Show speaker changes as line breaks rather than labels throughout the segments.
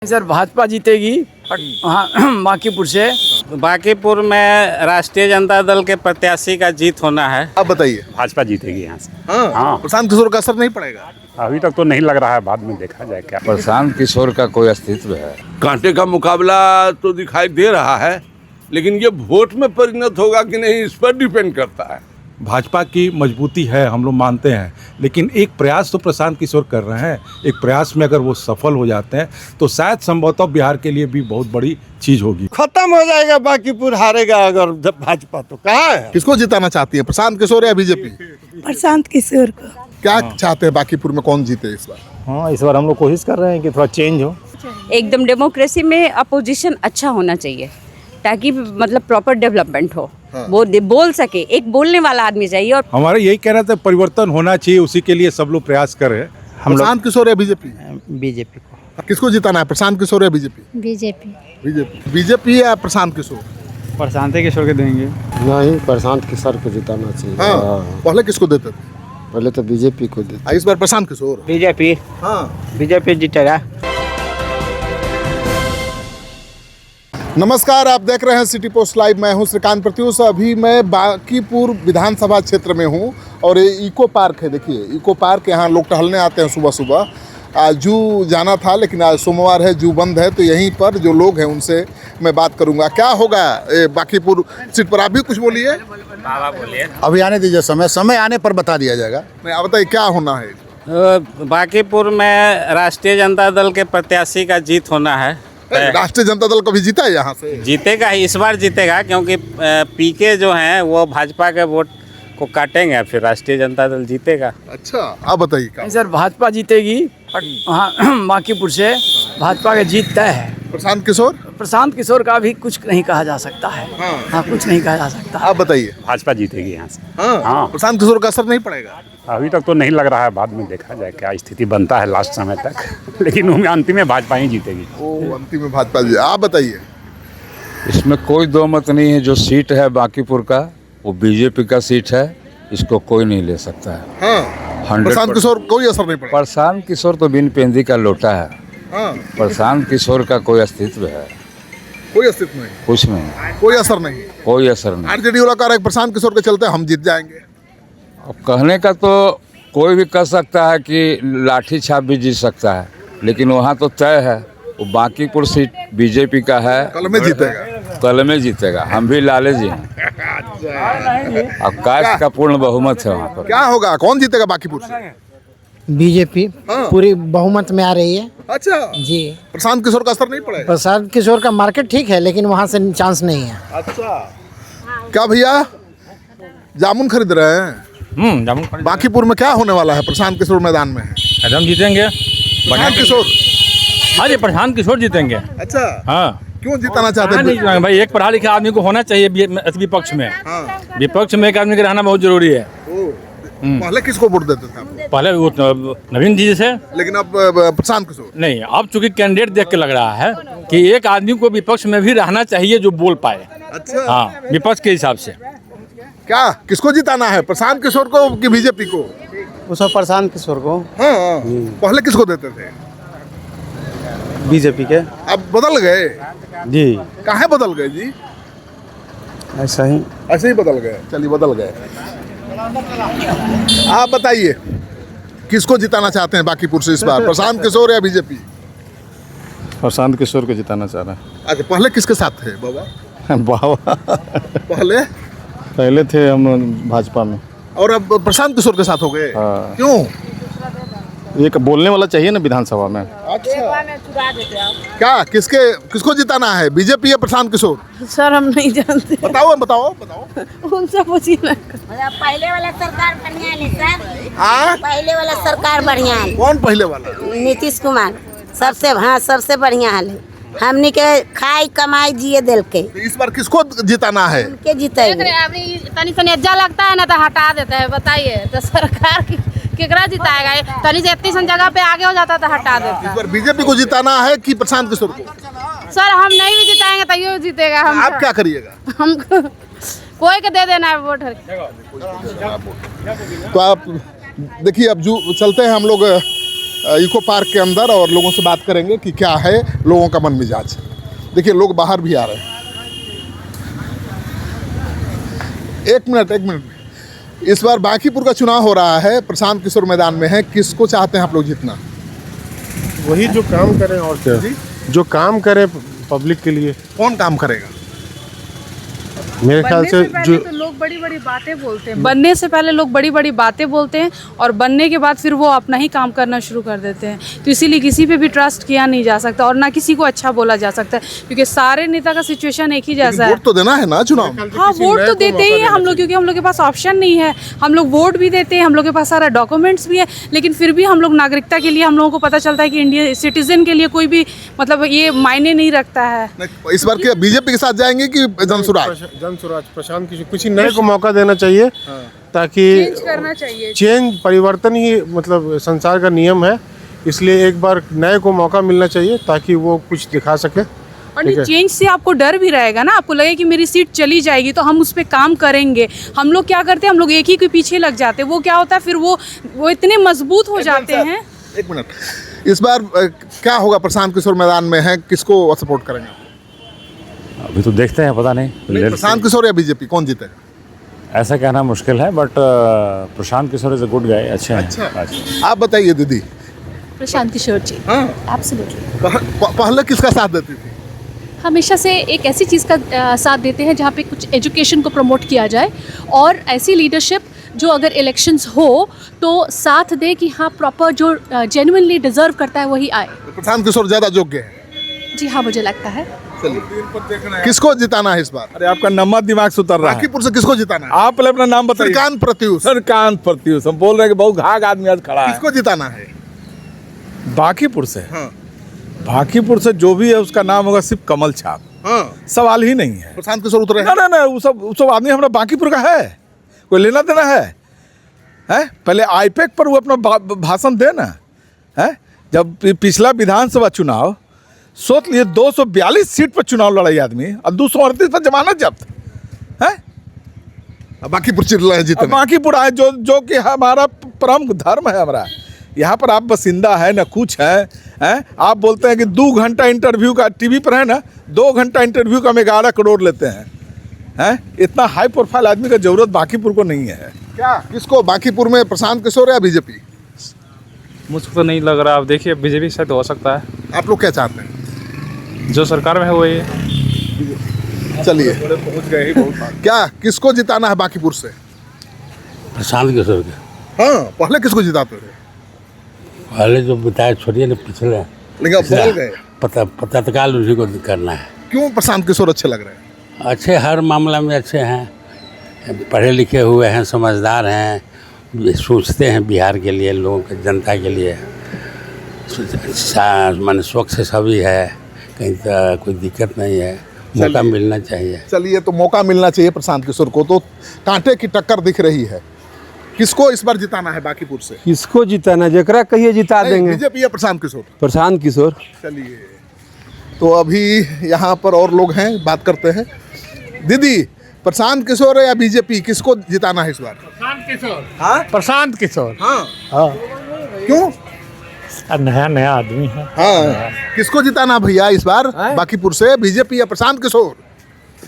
Sir Bhajpa जीतेगी हाँ बांकीपुर से।
बांकीपुर में राष्ट्रीय जनता दल के प्रत्याशी का जीत होना है।
अब बताइए।
भाजपा जीतेगी यहाँ से।
हाँ, प्रशांत किशोर का असर नहीं पड़ेगा।
अभी तक तो नहीं लग रहा है, बाद में देखा जाए क्या।
प्रशांत किशोर का कोई अस्तित्व है?
कांटे का मुकाबला तो दिखाई दे रहा है, लेकिन ये वोट में परिणत होगा कि नहीं इस पर डिपेंड करता है।
भाजपा की मजबूती है, हम लोग मानते हैं, लेकिन एक प्रयास तो प्रशांत किशोर कर रहे हैं। एक प्रयास में अगर वो सफल हो जाते हैं तो शायद संभवतः बिहार के लिए भी बहुत बड़ी चीज होगी।
खत्म हो जाएगा, बांकीपुर हारेगा अगर जब भाजपा। तो कहाँ है?
किसको जिताना चाहती है, प्रशांत किशोर या बीजेपी?
प्रशांत किशोर को।
क्या चाहते हैं बांकीपुर में, कौन जीते इस बार?
हाँ, इस बार हम लोग कोशिश कर रहे हैं कि थोड़ा चेंज हो।
एकदम डेमोक्रेसी में अपोजिशन अच्छा होना चाहिए ताकि मतलब प्रॉपर डेवलपमेंट हो। हाँ। वो बोल सके, एक बोलने वाला आदमी चाहिए। और
हमारा यही कहना था, परिवर्तन होना चाहिए, उसी के लिए सब लोग प्रयास कर रहे हैं।
प्रशांत किशोर या बीजेपी?
बीजेपी को।
किसको जिताना है, प्रशांत किशोर या बीजेपी?
बीजेपी।
बीजेपी या प्रशांत किशोर?
प्रशांत किशोर के देंगे।
नहीं, प्रशांत किशोर को जिताना चाहिए।
हाँ। पहले किसको देते थे?
पहले तो बीजेपी को देते।
इस बार प्रशांत किशोर।
बीजेपी।
हाँ,
बीजेपी जीतेगा।
नमस्कार, आप देख रहे हैं सिटी पोस्ट लाइव। मैं हूं श्रीकांत प्रत्युष। अभी मैं बांकीपुर विधानसभा क्षेत्र में हूं और ये इको पार्क है। देखिए, इको पार्क, यहाँ लोग टहलने आते हैं सुबह सुबह। जू जाना था लेकिन आज सोमवार है, जू बंद है। तो यहीं पर जो लोग हैं उनसे मैं बात करूंगा। क्या होगा बांकीपुर सीट पर? आप भी कुछ बोलिए।
बोलिए।
अभी आने दीजिए, समय आने पर बता दिया जाएगा।
नहीं, आप बताइए क्या होना है।
बांकीपुर में राष्ट्रीय जनता दल के प्रत्याशी का जीत होना है।
राष्ट्रीय जनता दल कभी जीता है यहाँ से?
जीतेगा, इस बार जीतेगा, क्योंकि पीके जो हैं वो भाजपा के वोट को काटेंगे, फिर राष्ट्रीय जनता दल जीतेगा।
अच्छा, आप बताइए क्या?
सर भाजपा जीतेगी हाँ बांकीपुर से। भाजपा का जीत तय है।
प्रशांत किशोर?
प्रशांत किशोर का भी कुछ नहीं कहा जा सकता है। हाँ, कुछ नहीं कहा जा सकता।
आप बताइए।
भाजपा जीतेगी यहाँ से।
हाँ, प्रशांत किशोर का असर नहीं पड़ेगा।
अभी तक तो नहीं लग रहा है, बाद में देखा जाए क्या स्थिति बनता है लास्ट समय तक। लेकिन अंतिम में भाजपा ही जीतेगी।
अंतिम में भाजपा जी। आप बताइए।
इसमें कोई दो मत नहीं है। जो सीट है बांकीपुर का, वो बीजेपी का सीट है, इसको कोई नहीं ले सकता है।
हाँ, प्रशांत किशोर कोई असर नहीं पड़ेगा।
प्रशांत किशोर तो बिन पेंदी का लोटा है।
हाँ,
प्रशांत किशोर का कोई अस्तित्व है?
कोई अस्तित्व नहीं,
कुछ नहीं,
कोई असर नहीं।
कोई असर नहीं।
आरजेडी वाला कह रहा है प्रशांत किशोर के चलते हम जीत जाएंगे।
अब कहने का तो कोई भी कह सकता है कि लाठी छाप भी जीत सकता है, लेकिन वहाँ तो तय है। वो बांकीपुर सीट बीजेपी का है,
कल में जीतेगा।
कल में जीतेगा। हम भी लाले जी हैं। अब काश का पूर्ण बहुमत है वहाँ पर।
क्या होगा, कौन जीतेगा बांकीपुर से?
बीजेपी पूरी बहुमत में आ रही है।
अच्छा
जी।
प्रशांत किशोर का असर नहीं पड़ेगा?
प्रशांत किशोर का मार्केट ठीक है, लेकिन वहाँ से चांस नहीं है।
अच्छा, क्या भैया जामुन खरीद रहे हैं?
जामुन।
बांकीपुर में क्या होने वाला है? प्रशांत किशोर मैदान में है।
हम जीतेंगे।
प्रशांत किशोर?
हाँ जी, प्रशांत किशोर जीतेंगे।
अच्छा,
हाँ।
क्यों जिताना चाहते हैं?
भाई, एक पढ़ा लिखा आदमी को होना चाहिए विपक्ष में।
हाँ।
विपक्ष में एक आदमी का रहना बहुत जरूरी है।
पहले किसको वोट देते थे आप?
पहले वो नवीन जी से,
लेकिन अब प्रशांत किशोर?
नहीं, अब चूंकि कैंडिडेट देख के लग रहा है कि एक आदमी को विपक्ष में भी रहना चाहिए जो बोल पाए।
अच्छा।
हाँ, विपक्ष के हिसाब से।
क्या, किसको जिताना है, प्रशांत किशोर को कि बीजेपी को?
उसको प्रशांत किशोर को।
हाँ, पहले किसको देते थे?
बीजेपी के।
अब बदल गए
जी।
काहे बदल गए जी?
ऐसा ही।
ऐसे ही बदल गए। चलिए, बदल गए। आप बताइए, किसको जिताना चाहते हैं बांकीपुर से इस बार, प्रशांत किशोर या बीजेपी?
प्रशांत किशोर को जिताना चाह रहा
अच्छा, पहले किसके साथ थे बाबा?
है। बाबा
पहले
थे हम भाजपा में,
और अब प्रशांत किशोर के साथ हो गए।
हाँ।
क्यों?
एक बोलने वाला चाहिए ना विधानसभा में।
अच्छा, क्या किसको जिताना है, बीजेपी या प्रशांत किशोर?
सर हम नहीं जानते।
बताओ बताओ।
उनसे पूछिए ना।
पहले वाला सरकार बढ़िया है सर।
हाँ,
पहले वाला सरकार बढ़िया है।
कौन पहले वाला?
नीतीश कुमार सबसे बढ़िया है। हमने के खाई कमाई जिए दिल के।
इस बार किसको जिताना है?
के जीतेंगे।
तनी से नेजा लगता है ना तो हटा देता है। बताइए तो सरकार केकरा जिताएगा? तनी से इतनी जगह पे आगे हो जाता तो हटा देता।
इस बार बीजेपी को जिताना है कि प्रशांत किशोर को?
सर हम नहीं भी जिताएंगे तो ये जीतेगा। हम
आप क्या करिएगा?
हम कोई के दे देना है वोट।
तो आप देखिए, अब जो चलते हैं हम लोग इको पार्क के अंदर और लोगों से बात करेंगे कि क्या है लोगों का मन मिजाज। देखिए लोग बाहर भी आ रहे हैं। एक मिनट, इस बार बांकीपुर का चुनाव हो रहा है, प्रशांत किशोर मैदान में है, किसको चाहते हैं आप लोग जीतना?
वही जो काम करें और क्या, जो काम करे पब्लिक के लिए।
कौन काम करेगा?
मेरे ख्याल से जो
तो लोग बड़ी बड़ी बातें बोलते हैं, बनने से पहले लोग बड़ी बड़ी बातें बोलते हैं और बनने के बाद फिर वो अपना ही काम करना शुरू कर देते हैं। तो इसीलिए किसी पे भी ट्रस्ट किया नहीं जा सकता और ना किसी को अच्छा बोला जा सकता है, क्योंकि सारे नेता का सिचुएशन एक ही जैसा है।
वोट तो देना है ना चुनाव।
हाँ, वोट तो देते ही हैं हम लोग, क्योंकि हम लोग के पास ऑप्शन नहीं है। हम लोग वोट भी देते हैं, हम लोग के पास सारा डॉक्यूमेंट्स भी है, लेकिन फिर भी हम लोग नागरिकता के लिए हम लोगों को पता चलता है कि इंडियन सिटीजन के लिए कोई भी मतलब ये मायने नहीं रखता है।
इस बार क्या बीजेपी के साथ जाएंगे कि जनसुराज?
प्रशांत किसी नए को मौका देना चाहिए, ताकि
चेंज करना चाहिए।
चेंज परिवर्तन ही मतलब संसार का नियम है, इसलिए एक बार नए को मौका मिलना चाहिए ताकि वो कुछ दिखा सके।
और नहीं, चेंज से आपको डर भी रहेगा ना, आपको लगे कि मेरी सीट चली जाएगी तो हम उस पर काम करेंगे। हम लोग क्या करते हैं, हम लोग एक ही के पीछे लग जाते हैं। वो क्या होता है फिर वो इतने मजबूत हो जाते हैं।
एक मिनट, इस बार क्या होगा? प्रशांत किशोर मैदान में है, किसको सपोर्ट करेंगे?
अभी तो देखते हैं, पता नहीं
प्रशांत किशोर या बीजेपी, कौन जीतेगा?
ऐसा कहना मुश्किल है, but Prashant Kishor is a good guy, अच्छे हैं।
अच्छा, आप बताइए दीदी।
प्रशांत किशोर जी।
हाँ,
एब्सोल्युटली।
पहले किसका साथ देती थी?
हमेशा से एक ऐसी चीज़ का साथ देते हैं जहाँ पे कुछ एजुकेशन को प्रमोट किया जाए, और ऐसी लीडरशिप जो अगर इलेक्शंस हो तो साथ दे कि हाँ प्रॉपर जो जेन्युइनली डिजर्व करता है वही आए।
प्रशांत किशोर ज्यादा योग्य है?
जी हाँ, मुझे लगता है।
किसको जिताना है इस बार?
अरे आपका नंबर दिमाग से उतर रहा है।
बांकीपुर से किसको जिताना है?
आप पहले अपना नाम बताइए।
श्रीकांत प्रत्यूष।
श्रीकांत प्रत्यूष। हम बोल रहे हैं कि बहुत घाघ आदमी आज खड़ा है।
किसको जिताना है?
बांकीपुर से?
हाँ।
बांकीपुर से जो भी है उसका नाम होगा सिर्फ कमल छाप।
हाँ।
सवाल ही नहीं है।
प्रशांत किशोर उतरे?
ना, वो सब आदमी हमारा बांकीपुर का है, कोई लेना देना है? पहले आईपैक पर वो अपना भाषण दे ना। है जब पिछला विधानसभा चुनाव सोच लिए 242 सीट पर चुनाव लड़ाई आदमी, और 238 पर जमानत जब्त है।
बांकीपुर जीतने
बांकीपुर आए जो कि हमारा परम धर्म है। हमारा यहाँ पर आप बसिंदा है ना कुछ है। आप बोलते हैं कि 2 घंटा इंटरव्यू का टीवी पर है ना, 2 घंटा इंटरव्यू का हम 11 करोड़ लेते हैं। इतना हाई प्रोफाइल आदमी का जरूरत बांकीपुर को नहीं है।
क्या किसको बांकीपुर में, प्रशांत किशोर या बीजेपी?
मुझको तो नहीं लग रहा। आप देखिए, बीजेपी शायद हो सकता है।
आप लोग क्या चाहते हैं?
जो सरकार में है वही।
चलिए पहुंच गए ही बहुत। क्या किसको जिताना है बांकीपुर से?
प्रशांत किशोर के।
हाँ, पहले किसको जिताते थे?
पहले जो बताया छोड़िए ना, पिछले
लेकिन अब बदल गए।
तत्काल उसी को करना है।
क्यों प्रशांत किशोर अच्छे लग रहे हैं?
अच्छे, हर मामला में अच्छे हैं, पढ़े लिखे हुए हैं, समझदार हैं, सोचते हैं बिहार के लिए, लोगों के, जनता के लिए। माने स्वच्छ सभी है, कहीं कोई दिक्कत नहीं है। मौका मिलना चाहिए।
चलिए, तो मौका मिलना चाहिए प्रशांत किशोर को। तो कांटे की टक्कर दिख रही है। किसको इस बार जिताना है बांकीपुर से?
किसको जिताना, जकरा कहिए जिता देंगे।
बीजेपी या प्रशांत किशोर?
प्रशांत किशोर।
चलिए, तो अभी यहाँ पर और लोग हैं, बात करते हैं। दीदी, प्रशांत किशोर या बीजेपी, किसको जिताना है इस बार?
प्रशांत किशोर।
हाँ,
प्रशांत किशोर।
हाँ। क्यों?
नया आदमी है।
हाँ, किसको जिताना भैया इस बार बांकीपुर से, बीजेपी या प्रशांत किशोर?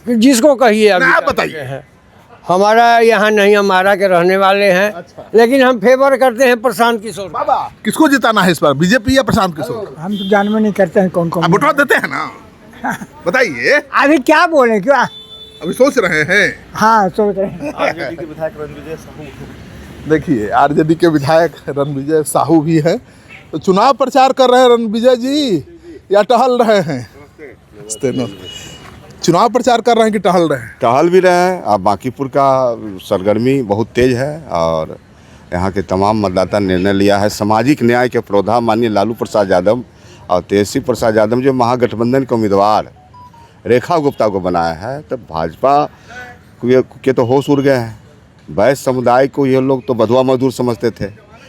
जिसको कहिए
आप बताइए।
हमारा यहाँ नहीं, हमारा के रहने वाले हैं। अच्छा। लेकिन हम फेवर करते हैं प्रशांत किशोर।
बाबा, किसको जिताना है इस बार, बीजेपी या प्रशांत किशोर?
हम तो जानवर नहीं करते हैं कौन कौन।
वोट देते हैं ना, बताइए।
अभी क्या बोले, क्या
अभी सोच रहे हैं?
हाँ, सोच रहे हैं।
आरजेडी के विधायक रणविजय साहू। देखिए, आरजेडी के विधायक रणविजय साहू भी है। तो चुनाव प्रचार कर रहे हैं रणविजय जी या टहल रहे हैं? चुनाव प्रचार कर रहे हैं कि टहल रहे हैं?
टहल भी रहे हैं। अब बांकीपुर का सरगर्मी बहुत तेज है और यहाँ के तमाम मतदाता ने निर्णय लिया है। सामाजिक न्याय के पुरोधा माननीय लालू प्रसाद यादव और तेजस्वी प्रसाद यादव जो महागठबंधन के उम्मीदवार रेखा गुप्ता को बनाया है, तो भाजपा के तो होश उड़ गए हैं। वैश्य समुदाय को ये लोग तो बधुआ मजदूर समझते थे,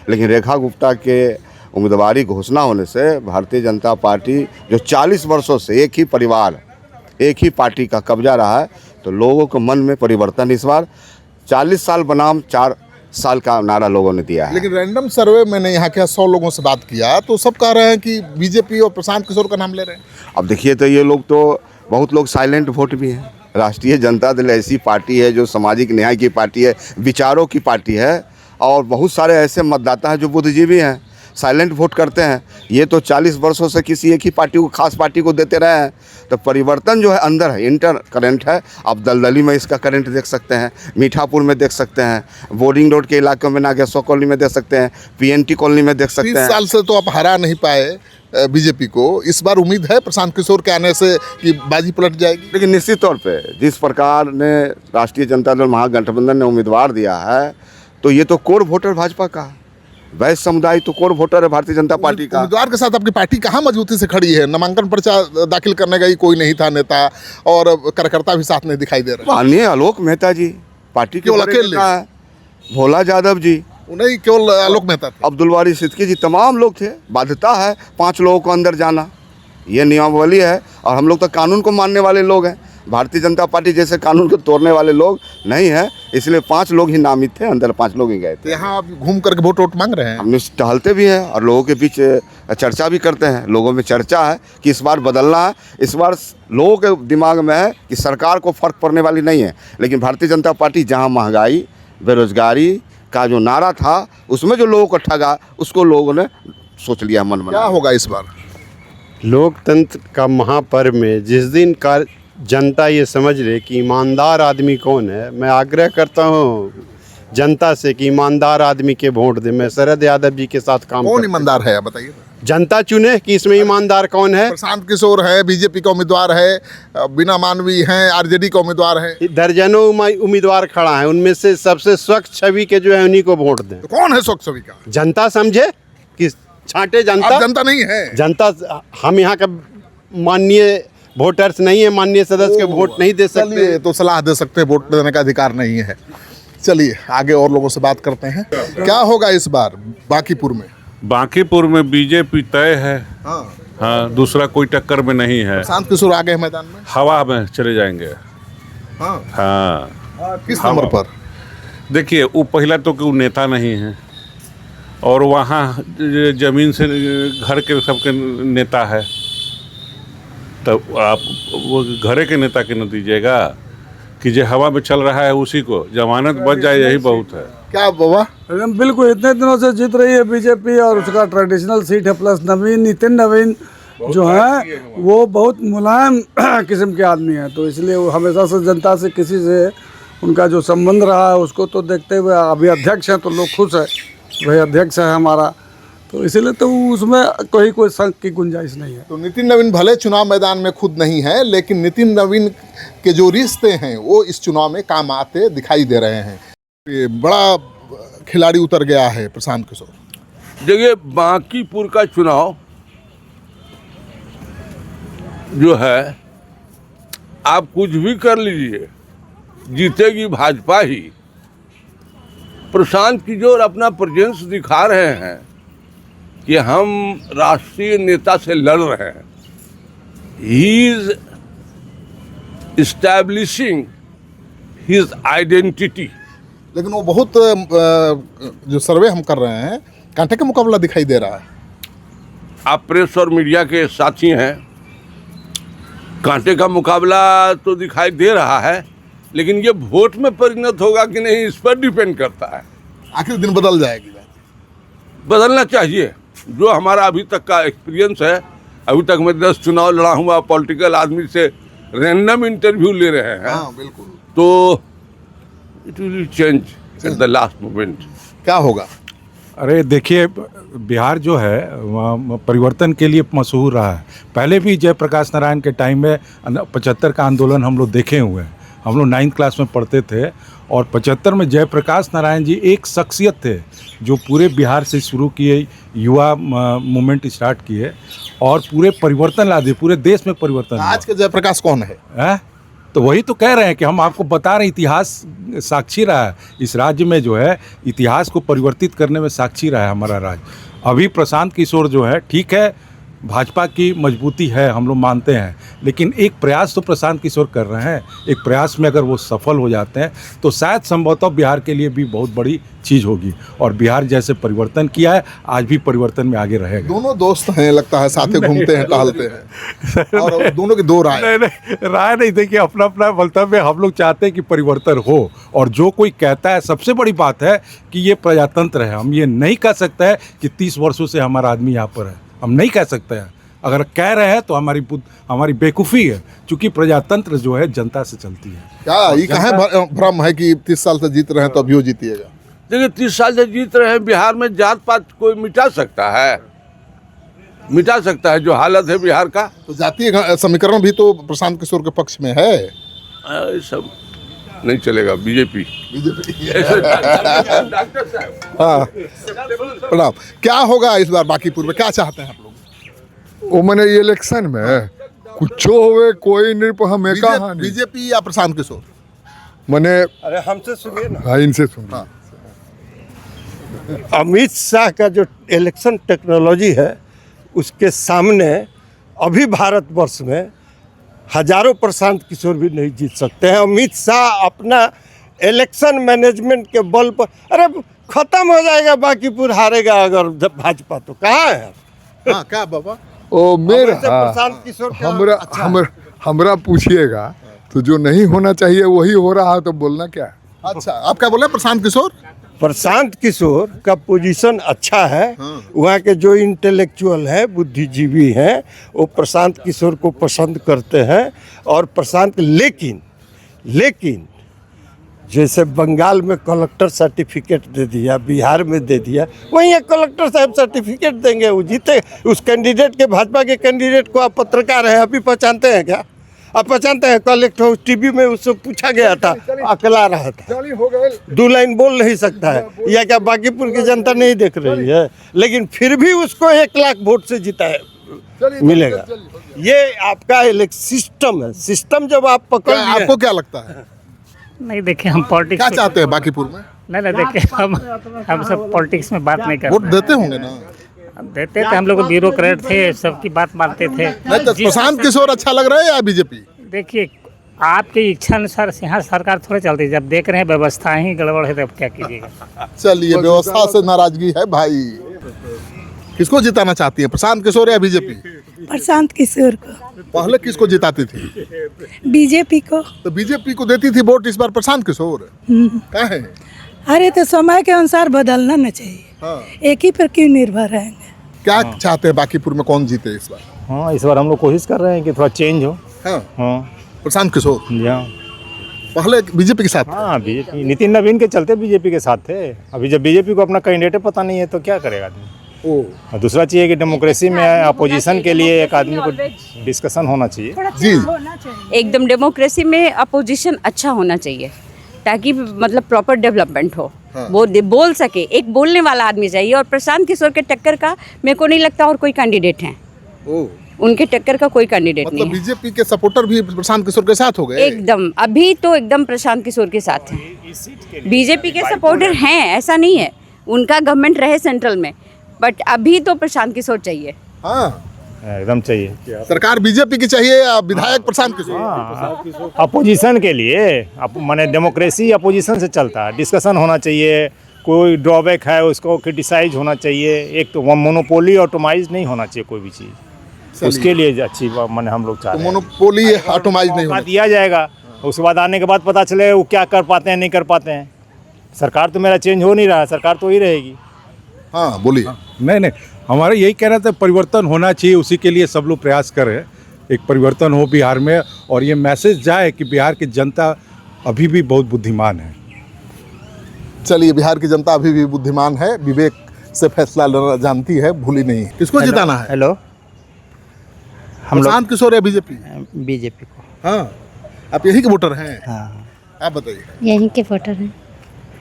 लेकिन रेखा गुप्ता के उम्मीदवारी घोषणा होने से भारतीय जनता पार्टी जो 40 वर्षों से एक ही परिवार, एक ही पार्टी का कब्जा रहा है, तो लोगों के मन में परिवर्तन इस बार 40 साल बनाम साल का नारा लोगों ने दिया है।
लेकिन रैंडम सर्वे मैंने यहाँ के 100 लोगों से बात किया तो सब कह रहे हैं कि बीजेपी और प्रशांत किशोर का नाम ले रहे हैं।
अब देखिए तो ये लोग तो बहुत लोग साइलेंट वोट भी हैं। राष्ट्रीय जनता दल ऐसी पार्टी है जो सामाजिक न्याय की पार्टी है, विचारों की पार्टी है, और बहुत सारे ऐसे मतदाता हैं जो बुद्धिजीवी हैं, साइलेंट वोट करते हैं। ये तो 40 वर्षों से किसी एक ही पार्टी को, खास पार्टी को देते रहे हैं। तो परिवर्तन जो है अंदर है, इंटर करंट है। आप दलदली में इसका करंट देख सकते हैं, मीठापुर में देख सकते हैं, बोर्डिंग रोड के इलाकों में नागेश्वर कॉलोनी में देख सकते हैं, PNT कॉलोनी में देख सकते
30
हैं।
साल से तो आप हरा नहीं पाए बीजेपी को। इस बार उम्मीद है प्रशांत किशोर के आने से कि बाजी पलट जाएगी।
लेकिन निश्चित तौर पे जिस प्रकार ने राष्ट्रीय जनता दल महागठबंधन ने उम्मीदवार दिया है, तो ये तो कोर वोटर भाजपा का, वैश्य समुदाय तो कोर वोटर है भारतीय जनता पार्टी का।
उम्मीदवार के साथ आपकी पार्टी कहाँ मजबूती से खड़ी है? नामांकन पर्चा दाखिल करने गई कोई नहीं था नेता, और कार्यकर्ता भी साथ नहीं दिखाई दे रहे।
माननीय आलोक मेहता जी पार्टी के
केवल
बड़े
अकेले?
नेता है, भोला यादव जी,
नहीं केवल आलोक मेहता थे,
अब्दुल वारी सिद्दीकी जी, तमाम लोग थे। बाध्यता है 5 लोगों को अंदर जाना, ये नियमावली है, और हम लोग तो कानून को मानने वाले लोग हैं। भारतीय जनता पार्टी जैसे कानून को तोड़ने वाले लोग नहीं है, इसलिए 5 लोग ही नामित थे, अंदर 5 लोग ही गए थे।
यहाँ आप घूम करके वोट मांग रहे हैं?
हम टहलते भी हैं और लोगों के बीच चर्चा भी करते हैं। लोगों में चर्चा है कि इस बार बदलना है। इस बार लोगों के दिमाग में है कि सरकार को फर्क पड़ने वाली नहीं है, लेकिन भारतीय जनता पार्टी जहाँ महंगाई, बेरोजगारी का जो नारा था, उसमें जो लोगों को ठगा, उसको लोगों ने सोच लिया मन में।
क्या होगा इस बार?
लोकतंत्र का महापर्व में जिस दिन का जनता ये समझ ले कि ईमानदार आदमी कौन है, मैं आग्रह करता हूँ जनता से कि ईमानदार आदमी के वोट दे। मैं शरद यादव जी के साथ काम
कौन ईमानदार है बताइए?
जनता चुने कि इसमें ईमानदार कौन है।
प्रशांत किशोर है, बीजेपी का उम्मीदवार है, बिना मानवी हैं, RJD का उम्मीदवार है,
दर्जनों उम्मीदवार खड़ा है, उनमें से सबसे स्वच्छ छवि के जो है उन्हीं को वोट दें।
तो कौन है स्वच्छ छवि का?
जनता समझे कि छांटे जनता।
आप जनता नहीं है?
जनता, हम यहाँ का माननीय वोटर्स नहीं है, माननीय सदस्य के वोट नहीं दे सकते।
तो सलाह दे सकते हैं, वोट देने का अधिकार नहीं है। चलिए आगे और लोगों से बात करते हैं। क्या होगा इस बार बांकीपुर में?
बांकीपुर में बीजेपी तय है। हाँ, दूसरा कोई टक्कर में नहीं है।
प्रशांत किशोर आ गए मैदान में,
हवा में चले जाएंगे। हाँ।
किस नंबर पर?
देखिए, वो पहला तो कि वो नेता नहीं है, और वहाँ जमीन से घर के सबके नेता है, तो आप वो घरे के नेता के न दीजिएगा कि जो हवा में चल रहा है उसी को जमानत बच जाए, यही बहुत है।
क्या बाबा?
बिल्कुल, इतने दिनों से जीत रही है बीजेपी, और उसका ट्रेडिशनल सीट है, प्लस नितिन नवीन जो है वो बहुत मुलायम किस्म के आदमी हैं, तो इसलिए वो हमेशा से जनता से किसी से उनका जो संबंध रहा है उसको तो देखते हुए अभी अध्यक्ष हैं तो लोग खुश है, वही अध्यक्ष है हमारा, तो इसलिए तो उसमें कोई शक की गुंजाइश नहीं है।
तो नितिन नवीन भले चुनाव मैदान में खुद नहीं है, लेकिन नितिन नवीन के जो रिश्ते हैं वो इस चुनाव में काम आते दिखाई दे रहे हैं। ये बड़ा खिलाड़ी उतर गया है प्रशांत किशोर।
देखिए, बांकीपुर का चुनाव जो है, आप कुछ भी कर लीजिए, जीतेगी भाजपा ही। प्रशांत किशोर अपना प्रेजेंस दिखा रहे हैं कि हम राष्ट्रीय नेता से लड़ रहे हैं। He is establishing his identity.
लेकिन वो बहुत जो सर्वे हम कर रहे हैं, कांटे का मुकाबला दिखाई दे रहा है।
आप प्रेस और मीडिया के साथी हैं, कांटे का मुकाबला तो दिखाई दे रहा है, लेकिन ये वोट में परिणत होगा कि नहीं, इस पर डिपेंड करता है।
आखिर दिन बदल जाएगी।
बदलना चाहिए। जो हमारा अभी तक का एक्सपीरियंस है, अभी तक मैं 10 चुनाव लड़ा हुआ, पॉलिटिकल आदमी से रैंडम इंटरव्यू ले रहे हैं।
हाँ, बिल्कुल।
तो it will change at the last moment.
क्या होगा?
अरे देखिए, बिहार जो है परिवर्तन के लिए मशहूर रहा है। पहले भी जयप्रकाश नारायण के टाइम में 75 का आंदोलन हम लोग देखे हुए हैं। हम लोग 9th क्लास में पढ़ते थे, और 75 में जयप्रकाश नारायण जी एक शख्सियत थे जो पूरे बिहार से शुरू किए, युवा मूवमेंट स्टार्ट किए और पूरे परिवर्तन ला दिए, पूरे देश में परिवर्तन।
आज के जयप्रकाश कौन है?
तो वही तो कह रहे हैं कि हम आपको बता रहे हैं, इतिहास साक्षी रहा है इस राज्य में, जो है इतिहास को परिवर्तित करने में साक्षी रहा है हमारा राज्य। अभी प्रशांत किशोर जो है, ठीक है, भाजपा की मजबूती है, हम लोग मानते हैं, लेकिन एक प्रयास तो प्रशांत किशोर कर रहे हैं। एक प्रयास में अगर वो सफल हो जाते हैं तो शायद संभवतः बिहार के लिए भी बहुत बड़ी चीज़ होगी। और बिहार जैसे परिवर्तन किया है, आज भी परिवर्तन में आगे रहेगा।
दोनों दोस्त हैं, लगता है साथ में घूमते हैं, टहलते हैं, और दोनों की दो राय।
नहीं, राय नहीं, देखिए अपना अपना मंतव्य। हम लोग चाहते हैं कि परिवर्तन हो, और जो कोई कहता है, सबसे बड़ी बात है कि ये प्रजातंत्र है। हम ये नहीं कह सकते हैं कि 30 वर्षों से हमारा आदमी यहाँ पर है, हम नहीं कह सकते हैं। अगर कह रहे हैं तो हमारी बेवकूफ़ी है, क्योंकि प्रजातंत्र जो है जनता से चलती है।
क्या ये कहाँ भ्रम है कि 30 साल से जीत रहे हैं तो अभी जीतिएगा?
देखिए 30 साल से जीत रहे हैं, बिहार में जात पात कोई मिटा सकता है, मिटा सकता है जो हालत है बिहार का।
तो जातीय समीकरण भी तो प्रशांत किशोर के पक्ष में है।
सब नहीं चलेगा, बीजेपी। डॉक्टर साहब,
हाँ प्रणाम। क्या होगा इस बार बांकीपुर में, क्या चाहते हैं आप लोग?
वो मैंने इलेक्शन में कुछ होवे, कोई नहीं हमें कहा
बीजेपी या प्रशांत किशोर?
मैंने
अरे हमसे सुनिए ना।
हाँ, इनसे सुनिए।
हाँ।
अमित शाह का जो इलेक्शन टेक्नोलॉजी है, उसके सामने अभी भारतवर्ष में हजारों प्रशांत किशोर भी नहीं जीत सकते हैं। अमित शाह अपना इलेक्शन मैनेजमेंट के बल पर, अरे खत्म हो जाएगा बांकीपुर, हारेगा अगर भाजपा, तो कहाँ है?
हाँ, क्या बाबा?
ओ मेरा
प्रशांत किशोर
हमरा पूछिएगा तो जो नहीं होना चाहिए वही हो रहा है, तो बोलना क्या?
अच्छा, आप क्या बोले? प्रशांत किशोर?
प्रशांत किशोर का पोजीशन अच्छा है। वहाँ के जो इंटेलेक्चुअल है, बुद्धिजीवी हैं, वो प्रशांत किशोर को पसंद करते हैं। और प्रशांत लेकिन जैसे बंगाल में कलेक्टर सर्टिफिकेट दे दिया, बिहार में दे दिया, वहीं एक कलेक्टर साहब सर्टिफिकेट देंगे, वो जीते। उस कैंडिडेट के, भाजपा के कैंडिडेट को, आप पत्रकार हैं, अभी पहचानते हैं क्या? आप पहचानते हैं? कल एक टीवी में उससे पूछा गया था, अकला रहा था, 2 लाइन बोल नहीं सकता है, या क्या बांकीपुर की जनता नहीं देख रही है? लेकिन फिर भी उसको 1 लाख वोट से जीता है, मिलेगा। ये आपका सिस्टम है। सिस्टम जब आप पकड़ लिए,
आपको क्या लगता है?
नहीं देखिए, हम पॉलिटिक्स
क्या चाहते हैं बांकीपुर में?
नहीं देखिए, हम सब पॉलिटिक्स में बात नहीं करते।
वोट देते होंगे ना?
देते थे, हम लोग ब्यूरोक्रेट थे, सबकी बात मानते थे।
नहीं तो प्रशांत किशोर अच्छा लग रहा है या बीजेपी?
देखिए, आपकी इच्छा अनुसार यहाँ सरकार थोड़े चलती है। जब देख रहे हैं व्यवस्था ही गड़बड़ है, तब क्या कीजिएगा?
चलिए, व्यवस्था से नाराजगी है भाई। किसको जिताना चाहती है, प्रशांत किशोर या बीजेपी?
प्रशांत किशोर को।
पहले किसको जिताती थी?
बीजेपी को।
तो बीजेपी को देती थी वोट, इस बार प्रशांत किशोर क्या है?
अरे तो समय के अनुसार बदलना न चाहिए।
हाँ।
एक ही पर क्यों निर्भर रहेंगे?
क्या चाहते हैं बांकीपुर में, कौन जीते इस बार?
हाँ, इस बार हम लोग कोशिश कर रहे हैं कि थोड़ा चेंज हो।
हाँ। प्रशांत किशोर?
हाँ।
पहले बीजेपी के साथ?
हाँ, बीजेपी, नितिन नवीन के चलते बीजेपी के साथ थे। अभी जब बीजेपी को अपना कैंडिडेट पता नहीं है तो क्या करेगा आदमी? और दूसरा चाहिए कि डेमोक्रेसी में अपोजिशन के लिए एक आदमी को डिस्कशन होना चाहिए।
जी, एकदम डेमोक्रेसी में अपोजिशन अच्छा होना चाहिए, ताकि मतलब प्रॉपर डेवलपमेंट हो। हाँ। वो बोल सके, एक बोलने वाला आदमी चाहिए। और प्रशांत किशोर के टक्कर का मेरे को नहीं लगता और कोई कैंडिडेट हैं। उनके टक्कर का कोई कैंडिडेट नहीं है।
बीजेपी के सपोर्टर भी प्रशांत किशोर के साथ हो गए
एकदम। अभी तो एकदम प्रशांत किशोर के साथ हैं। बीजेपी के सपोर्टर हैं, ऐसा नहीं है, उनका गवर्नमेंट रहे सेंट्रल में, बट अभी तो प्रशांत किशोर चाहिए।
हाँ,
एकदम चाहिए।
सरकार बीजेपी की चाहिए या विधायक प्रशांत किशोर?
अपोजिशन के लिए, माने डेमोक्रेसी अपोजिशन से चलता है। डिस्कशन होना चाहिए, कोई ड्रॉबैक है उसको क्रिटिसाइज होना चाहिए। एक तो मोनोपोली ऑटोमाइज नहीं होना चाहिए कोई भी चीज़, उसके लिए अच्छी माने हम लोग चाहते हैं।
मोनोपोली ऑटोमाइज नहीं होना
दिया जाएगा, उसके बाद आने के बाद पता चले वो क्या कर पाते हैं, नहीं कर पाते हैं। सरकार तो मेरा चेंज हो नहीं रहा है, सरकार तो ही रहेगी।
हाँ, बोलिए।
नहीं, हमारा यही कहना था, परिवर्तन होना चाहिए, उसी के लिए सब लोग प्रयास करें, एक परिवर्तन हो बिहार में, और ये मैसेज जाए कि बिहार की जनता अभी भी बहुत बुद्धिमान है।
चलिए, बिहार की जनता अभी भी बुद्धिमान है, विवेक से फैसला लेना जानती है, भूली नहीं। किसको जिताना है?
हेलो,
हम प्रशांत किशोर या बीजेपी?
बीजेपी को।
हाँ, आप यही के वोटर हैं?
हाँ।
आप बताइए।
यहीं के वोटर हैं।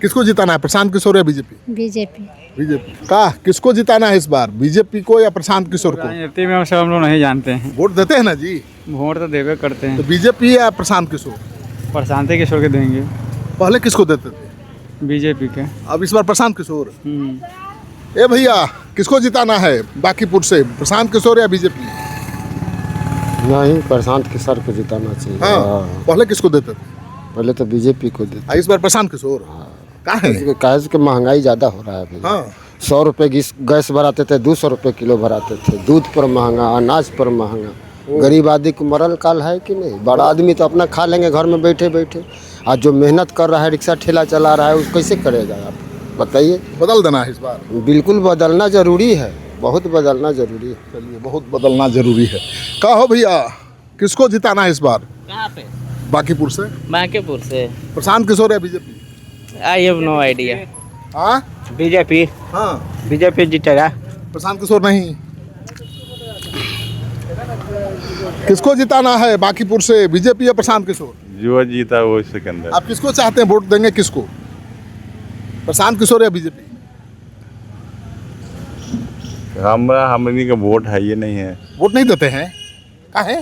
किसको जिताना है, प्रशांत किशोर या बीजेपी?
बीजेपी।
बीजेपी का किसको जिताना है इस बार, बीजेपी को या प्रशांत किशोर को?
राजनीति में सब हम लोग नहीं जानते हैं।
वोट देते हैं ना जी?
वोट तो देवे करते हैं।
तो बीजेपी या प्रशांत किशोर?
प्रशांत किशोर के देंगे।
पहले किसको देते थे?
बीजेपी के।
अब इस बार प्रशांत किशोर। ए भैया, किसको जिताना है बांकीपुर से, प्रशांत किशोर या बीजेपी?
नहीं, प्रशांत किशोर को जिताना चाहिए।
हाँ, पहले किसको देते थे?
पहले तो बीजेपी को देते।
इस बार प्रशांत किशोर।
काहे कि महंगाई ज़्यादा हो रहा है भैया।
हाँ।
100 रुपये गैस भराते थे, 200 रुपये किलो भराते थे। दूध पर महंगा, अनाज पर महंगा। गरीब आदमी को मरल काल है कि नहीं? बड़ा आदमी तो अपना खा लेंगे घर में बैठे बैठे। आज जो मेहनत कर रहा है, रिक्शा ठेला चला रहा है, उसको कैसे करेगा आप बताइए?
बदल देना है इस बार।
बिल्कुल बदलना जरूरी है, बहुत बदलना जरूरी है।
चलिए, बहुत बदलना जरूरी है। कहो भैया, किसको जिताना है इस बार?
कहाँ पे?
बांकीपुर से।
बांकीपुर से
प्रशांत किशोर या BJP?
I have no idea.
हाँ,
बीजेपी।
हाँ,
बीजेपी जीतेगा।
प्रशांत किशोर नहीं। किसको जिताना है बांकीपुर से, बीजेपी या प्रशांत किशोर?
जो जीता वो सिकंदर।
आप किसको चाहते हैं, वोट देंगे किसको, प्रशांत किशोर या बीजेपी?
हमनी का वोट है ये नहीं है।
वोट नहीं देते हैं, काहे?